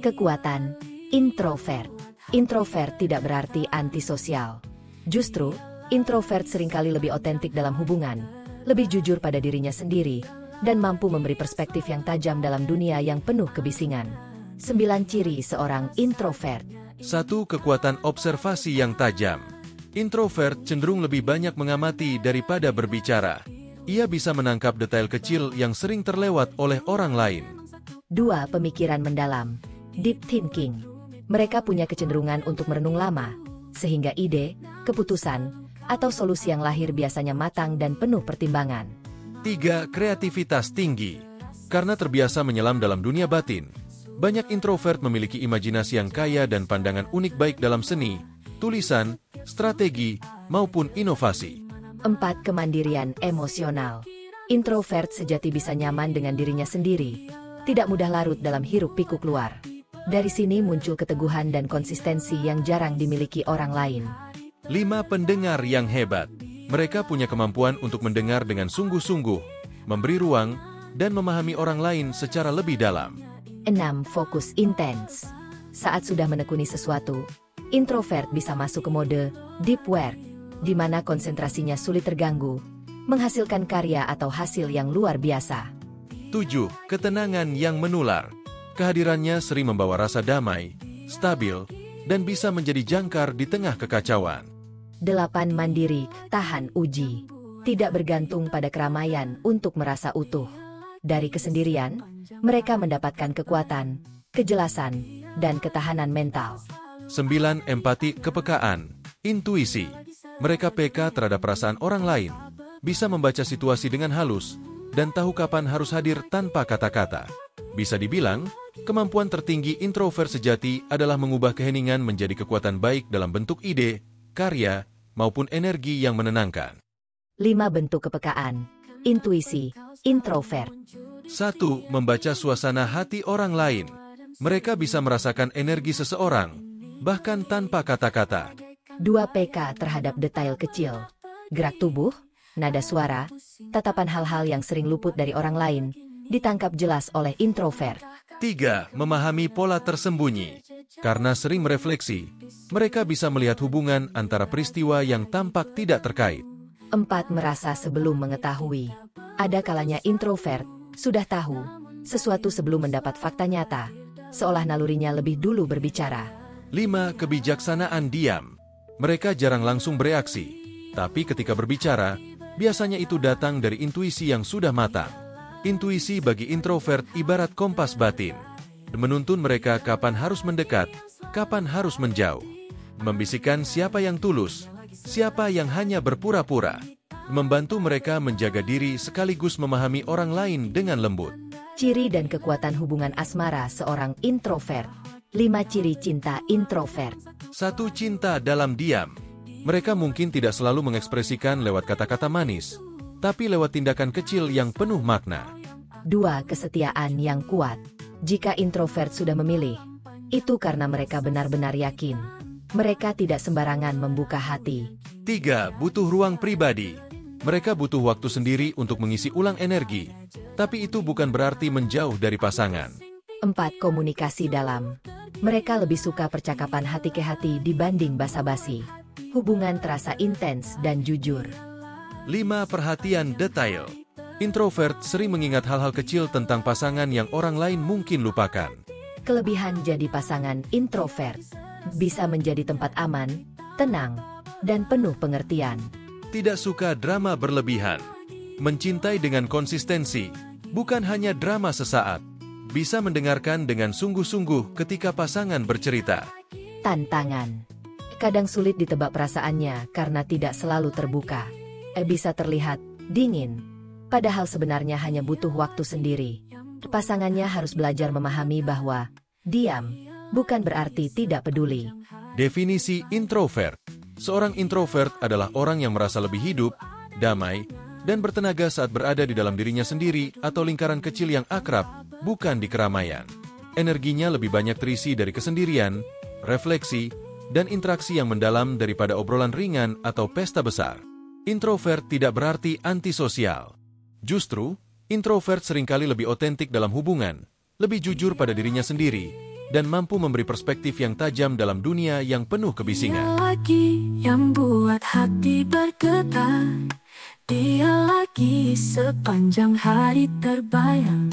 Kekuatan introvert. Introvert tidak berarti antisosial. Justru, introvert seringkali lebih otentik dalam hubungan, lebih jujur pada dirinya sendiri, dan mampu memberi perspektif yang tajam dalam dunia yang penuh kebisingan. 9 ciri seorang introvert. 1. Kekuatan observasi yang tajam. Introvert cenderung lebih banyak mengamati daripada berbicara. Ia bisa menangkap detail kecil yang sering terlewat oleh orang lain. 2. Pemikiran mendalam. Deep thinking. Mereka punya kecenderungan untuk merenung lama, sehingga ide, keputusan, atau solusi yang lahir biasanya matang dan penuh pertimbangan. 3. Kreativitas tinggi. Karena terbiasa menyelam dalam dunia batin, banyak introvert memiliki imajinasi yang kaya dan pandangan unik baik dalam seni, tulisan, strategi, maupun inovasi. 4. Kemandirian emosional. Introvert sejati bisa nyaman dengan dirinya sendiri, tidak mudah larut dalam hiruk-pikuk luar. Dari sini muncul keteguhan dan konsistensi yang jarang dimiliki orang lain. 5. Pendengar yang hebat. Mereka punya kemampuan untuk mendengar dengan sungguh-sungguh, memberi ruang, dan memahami orang lain secara lebih dalam. 6. Fokus intens. Saat sudah menekuni sesuatu, introvert bisa masuk ke mode deep work, di mana konsentrasinya sulit terganggu, menghasilkan karya atau hasil yang luar biasa. 7. Ketenangan yang menular. Kehadirannya sering membawa rasa damai, stabil, dan bisa menjadi jangkar di tengah kekacauan. 8. Mandiri, tahan uji. Tidak bergantung pada keramaian untuk merasa utuh. Dari kesendirian, mereka mendapatkan kekuatan, kejelasan, dan ketahanan mental. 9. Empati kepekaan, intuisi. Mereka peka terhadap perasaan orang lain, bisa membaca situasi dengan halus, dan tahu kapan harus hadir tanpa kata-kata. Bisa dibilang, kemampuan tertinggi introvert sejati adalah mengubah keheningan menjadi kekuatan baik dalam bentuk ide, karya, maupun energi yang menenangkan. 5. Bentuk kepekaan, intuisi, introvert. 1. Membaca suasana hati orang lain. Mereka bisa merasakan energi seseorang, bahkan tanpa kata-kata. 2. Peka terhadap detail kecil, gerak tubuh, nada suara, tatapan hal-hal yang sering luput dari orang lain, ditangkap jelas oleh introvert. 3. Memahami pola tersembunyi. Karena sering merefleksi, mereka bisa melihat hubungan antara peristiwa yang tampak tidak terkait. 4. Merasa sebelum mengetahui. Ada kalanya introvert sudah tahu sesuatu sebelum mendapat fakta nyata, seolah nalurinya lebih dulu berbicara. 5. Kebijaksanaan diam. Mereka jarang langsung bereaksi, tapi ketika berbicara, biasanya itu datang dari intuisi yang sudah matang. Intuisi bagi introvert ibarat kompas batin, menuntun mereka kapan harus mendekat, kapan harus menjauh. Membisikkan siapa yang tulus, siapa yang hanya berpura-pura. Membantu mereka menjaga diri sekaligus memahami orang lain dengan lembut. Ciri dan kekuatan hubungan asmara seorang introvert. 5 ciri cinta introvert. 1. Cinta dalam diam. Mereka mungkin tidak selalu mengekspresikan lewat kata-kata manis, tapi lewat tindakan kecil yang penuh makna. 2. Kesetiaan yang kuat. Jika introvert sudah memilih, itu karena mereka benar-benar yakin. Mereka tidak sembarangan membuka hati. 3. Butuh ruang pribadi. Mereka butuh waktu sendiri untuk mengisi ulang energi, tapi itu bukan berarti menjauh dari pasangan. 4. Komunikasi dalam. Mereka lebih suka percakapan hati ke hati dibanding basa-basi. Hubungan terasa intens dan jujur. 5. Perhatian detail. Introvert sering mengingat hal-hal kecil tentang pasangan yang orang lain mungkin lupakan. Kelebihan jadi pasangan introvert. Bisa menjadi tempat aman, tenang, dan penuh pengertian. Tidak suka drama berlebihan. Mencintai dengan konsistensi, bukan hanya drama sesaat. Bisa mendengarkan dengan sungguh-sungguh ketika pasangan bercerita. Tantangan. Kadang sulit ditebak perasaannya karena tidak selalu terbuka. Bisa terlihat dingin, padahal sebenarnya hanya butuh waktu sendiri. Pasangannya harus belajar memahami bahwa diam bukan berarti tidak peduli. Definisi introvert. Seorang introvert adalah orang yang merasa lebih hidup, damai, dan bertenaga saat berada di dalam dirinya sendiri atau lingkaran kecil yang akrab, bukan di keramaian. Energinya lebih banyak terisi dari kesendirian, refleksi, dan interaksi yang mendalam daripada obrolan ringan atau pesta besar. Introvert tidak berarti antisosial. Justru, Introvert seringkali lebih otentik dalam hubungan, lebih jujur pada dirinya sendiri, dan mampu memberi perspektif yang tajam dalam dunia yang penuh kebisingan. Dia lagi yang buat hati bergetar, dia lagi sepanjang hari terbayang.